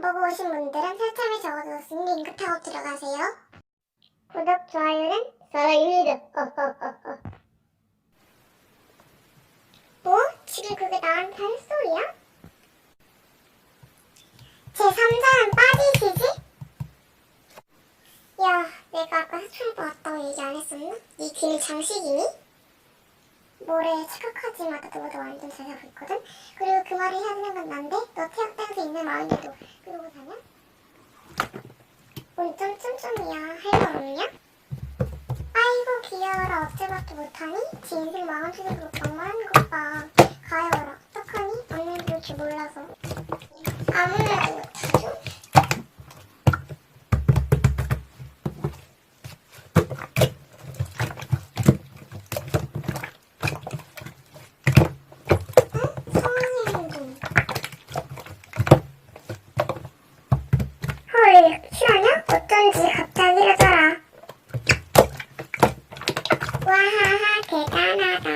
보고 오신 분들은 설정에 적어뒀으니 링크 타고 들어가세요. 구독, 좋아요는 사랑입니다. 뭐? 지금 그게 나한테 할 소리야? 제 3자는 빠지시지? 야, 내가 아까 사촌오빠 왔다고 얘기 안 했었나? 네 귀는 장식이니? 뭐래, 착각하지 마. 나도 완전 잘 살고 있거든? 그리고 그 말을 해야 되는 건 난데? 너 태학 땅에서 있는 마음인데도 그러고 사냐? 오늘 좀 쫌쫌이야. 할 말 없냐? 아이고 귀여워라. 어째밖에 못하니? 지 인생 망한수적으로 막말하는 것 봐. 가여워라. 어떡하니? 언니도 이렇게 몰라서. 아무나 못하죠? 헐, 실화냐? 어쩐지 갑자기 이러더라. 와하하, 대단하다.